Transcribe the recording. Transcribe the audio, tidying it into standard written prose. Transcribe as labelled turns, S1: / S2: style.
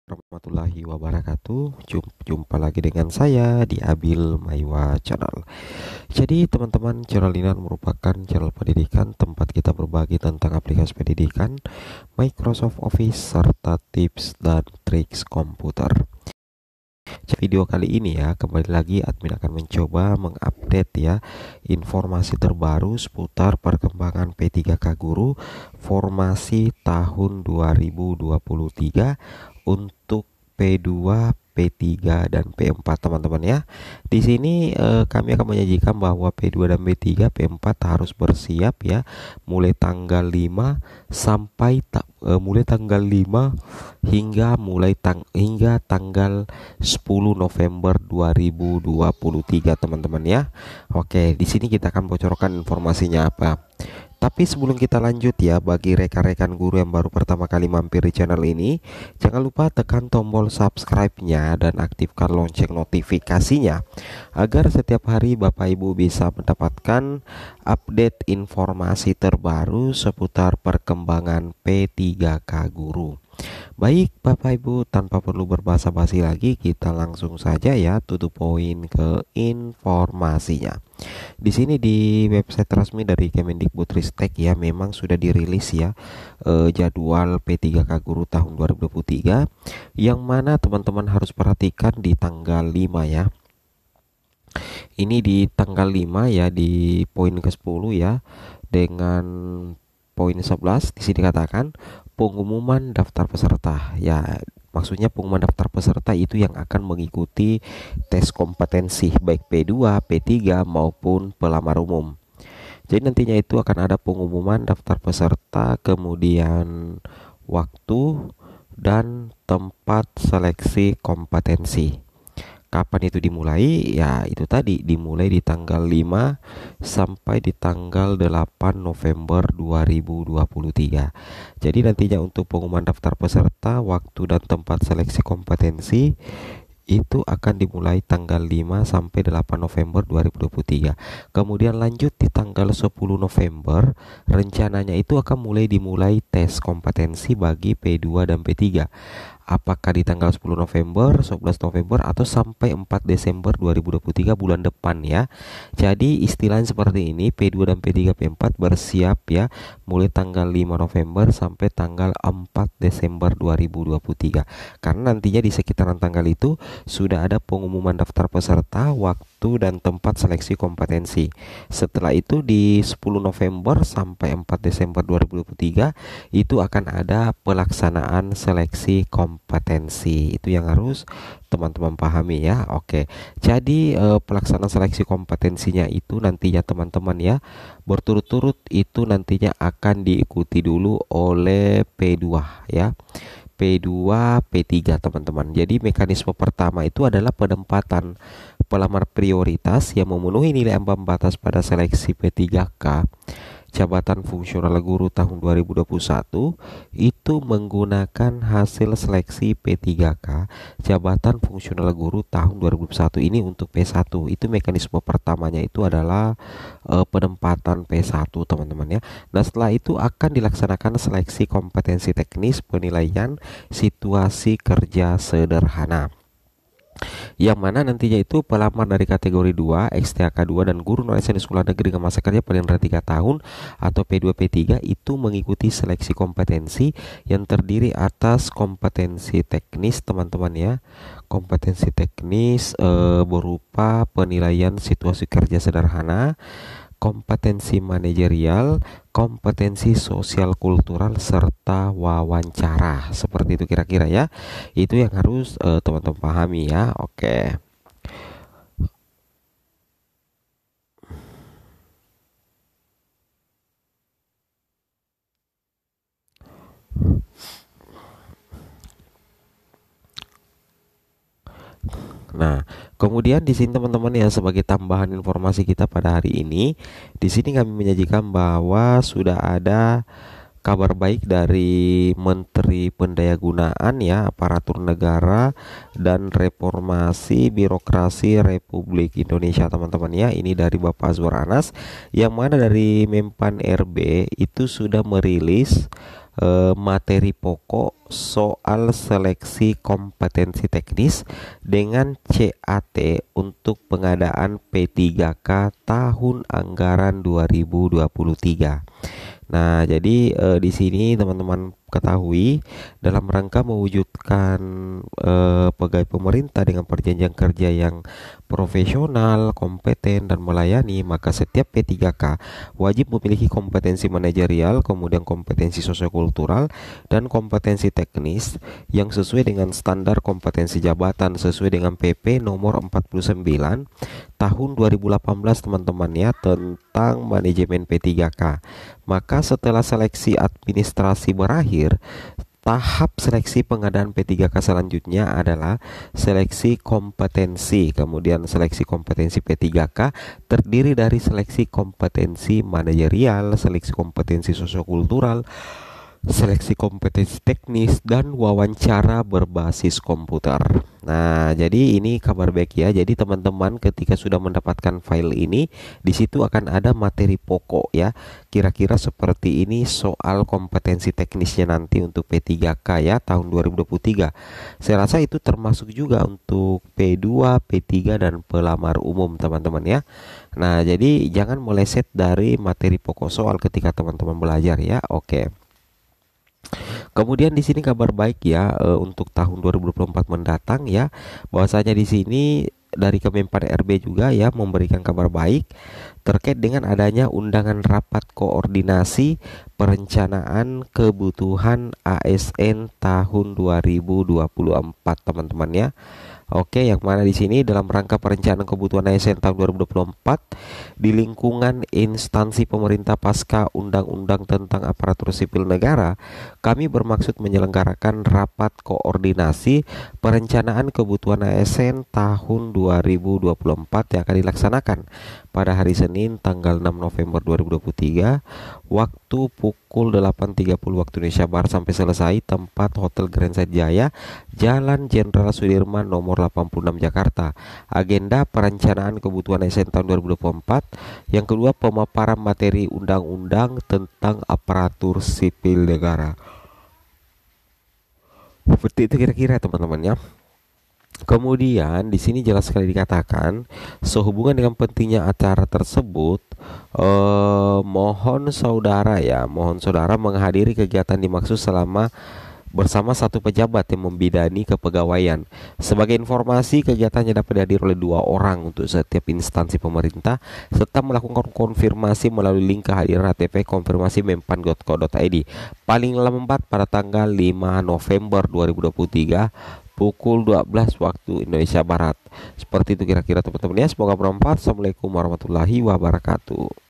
S1: Warahmatullahi wabarakatuh. Jumpa lagi dengan saya di Abil Maiwa Channel. Jadi teman-teman, channel ini merupakan channel pendidikan tempat kita berbagi tentang aplikasi pendidikan, Microsoft Office, serta tips dan triks komputer. Video kali ini ya, kembali lagi admin akan mencoba mengupdate ya informasi terbaru seputar perkembangan P3K Guru formasi tahun 2023 untuk P2, P3 dan P4 teman-teman ya. Di sini kami akan menyajikan bahwa P2 dan P3, P4 harus bersiap ya mulai tanggal 5 mulai tanggal 5 hingga tanggal 10 November 2023 teman-teman ya. Oke, di sini kita akan bocorkan informasinya apa. Tapi sebelum kita lanjut ya, bagi rekan-rekan guru yang baru pertama kali mampir di channel ini, jangan lupa tekan tombol subscribe-nya dan aktifkan lonceng notifikasinya agar setiap hari Bapak Ibu bisa mendapatkan update informasi terbaru seputar perkembangan P3K Guru. Baik Bapak Ibu, tanpa perlu berbasa-basi lagi, kita langsung saja ya to the point ke informasinya. Di sini di website resmi dari Kemendikbudristek ya, memang sudah dirilis ya jadwal P3K Guru tahun 2023, yang mana teman-teman harus perhatikan di tanggal 5 ya. Ini di tanggal 5 ya, di poin ke-10 ya, dengan poin 11 di sini dikatakan pengumuman daftar peserta. Ya, maksudnya pengumuman daftar peserta itu yang akan mengikuti tes kompetensi baik P2, P3 maupun pelamar umum. Jadi nantinya itu akan ada pengumuman daftar peserta, kemudian waktu dan tempat seleksi kompetensi. Kapan itu dimulai? Ya itu tadi, dimulai di tanggal 5 sampai di tanggal 8 November 2023. Jadi nantinya untuk pengumuman daftar peserta, waktu dan tempat seleksi kompetensi itu akan dimulai tanggal 5 sampai 8 November 2023. Kemudian lanjut di tanggal 10 November, rencananya itu akan dimulai tes kompetensi bagi P2 dan P3. Apakah di tanggal 10 November, 11 November, atau sampai 4 Desember 2023 bulan depan ya. Jadi istilahnya seperti ini, P2 dan P3 P4 bersiap ya mulai tanggal 5 November sampai tanggal 4 Desember 2023. Karena nantinya di sekitaran tanggal itu sudah ada pengumuman daftar peserta, waktu dan tempat seleksi kompetensi. Setelah itu di 10 November sampai 4 Desember 2023 itu akan ada pelaksanaan seleksi kompetensi. Itu yang harus teman-teman pahami ya. Oke. Jadi pelaksanaan seleksi kompetensinya itu nantinya teman-teman ya, berturut-turut itu nantinya akan diikuti dulu oleh P2 ya. P2, P3 teman-teman. Jadi mekanisme pertama itu adalah penempatan pelamar prioritas yang memenuhi nilai ambang batas pada seleksi P3K jabatan fungsional guru tahun 2021 itu menggunakan hasil seleksi P3K jabatan fungsional guru tahun 2021 ini untuk P1. Itu mekanisme pertamanya itu adalah penempatan P1 teman-teman ya. Nah setelah itu akan dilaksanakan seleksi kompetensi teknis penilaian situasi kerja sederhana, yang mana nantinya itu pelamar dari kategori 2, XTHK 2 dan guru non ASN di sekolah negeri dengan masa kerja paling rendah 3 tahun atau P2 P3 itu mengikuti seleksi kompetensi yang terdiri atas kompetensi teknis teman-teman ya. Kompetensi teknis berupa penilaian situasi kerja sederhana, kompetensi manajerial, kompetensi sosial kultural, serta wawancara. Seperti itu kira-kira ya. Itu yang harus teman-teman pahami ya. Oke. Nah, kemudian di sini teman-teman ya, sebagai tambahan informasi kita pada hari ini, di sini kami menyajikan bahwa sudah ada kabar baik dari Menteri Pendayagunaan ya, Aparatur Negara dan Reformasi Birokrasi Republik Indonesia teman-teman ya. Ini dari Bapak Azwar Anas, yang mana dari Menpan RB itu sudah merilis materi pokok soal seleksi kompetensi teknis dengan CAT untuk pengadaan P3K tahun anggaran 2023. Nah, jadi di sini teman-teman ketahui dalam rangka mewujudkan pegawai pemerintah dengan perjanjian kerja yang profesional, kompeten dan melayani, maka setiap P3K wajib memiliki kompetensi manajerial, kemudian kompetensi sosiokultural dan kompetensi teknis yang sesuai dengan standar kompetensi jabatan sesuai dengan PP nomor 49 tahun 2018 teman-teman ya, tentang manajemen P3K. Maka setelah seleksi administrasi berakhir, tahap seleksi pengadaan P3K selanjutnya adalah seleksi kompetensi. Kemudian seleksi kompetensi P3K terdiri dari seleksi kompetensi manajerial, seleksi kompetensi sosiokultural, seleksi kompetensi teknis dan wawancara berbasis komputer. Nah, jadi ini kabar baik ya. Jadi teman-teman ketika sudah mendapatkan file ini, di situ akan ada materi pokok ya. Kira-kira seperti ini soal kompetensi teknisnya nanti untuk P3K ya tahun 2023. Saya rasa itu termasuk juga untuk P2, P3 dan pelamar umum teman-teman ya. Nah, jadi jangan meleset dari materi pokok soal ketika teman-teman belajar ya. Oke. Kemudian di sini kabar baik ya untuk tahun 2024 mendatang ya, bahwasanya di sini dari Kemenpan RB juga ya memberikan kabar baik terkait dengan adanya undangan rapat koordinasi perencanaan kebutuhan ASN tahun 2024 teman-teman ya. Oke, yang mana di sini dalam rangka perencanaan kebutuhan ASN tahun 2024 di lingkungan instansi pemerintah pasca Undang-Undang tentang Aparatur Sipil Negara, kami bermaksud menyelenggarakan rapat koordinasi perencanaan kebutuhan ASN tahun 2024 yang akan dilaksanakan pada hari Senin tanggal 6 November 2023 waktu pukul 8.30 waktu Indonesia Barat sampai selesai, tempat Hotel Grand Jaya, Jalan Jenderal Sudirman nomor 86 Jakarta. Agenda perencanaan kebutuhan ASN tahun 2024. Yang kedua, pemaparan materi undang-undang tentang aparatur sipil negara. Seperti itu kira-kira teman-teman ya. Kemudian di sini jelas sekali dikatakan sehubungan dengan pentingnya acara tersebut, mohon saudara menghadiri kegiatan dimaksud selama bersama satu pejabat yang membidani kepegawaian. Sebagai informasi, kegiatannya dapat dihadiri oleh 2 orang untuk setiap instansi pemerintah serta melakukan konfirmasi melalui link kehadiran ATP konfirmasi menpan.co.id paling lambat pada tanggal 5 November 2023 pukul 12 waktu Indonesia Barat. Seperti itu kira-kira teman-teman ya. Semoga bermanfaat. Assalamualaikum warahmatullahi wabarakatuh.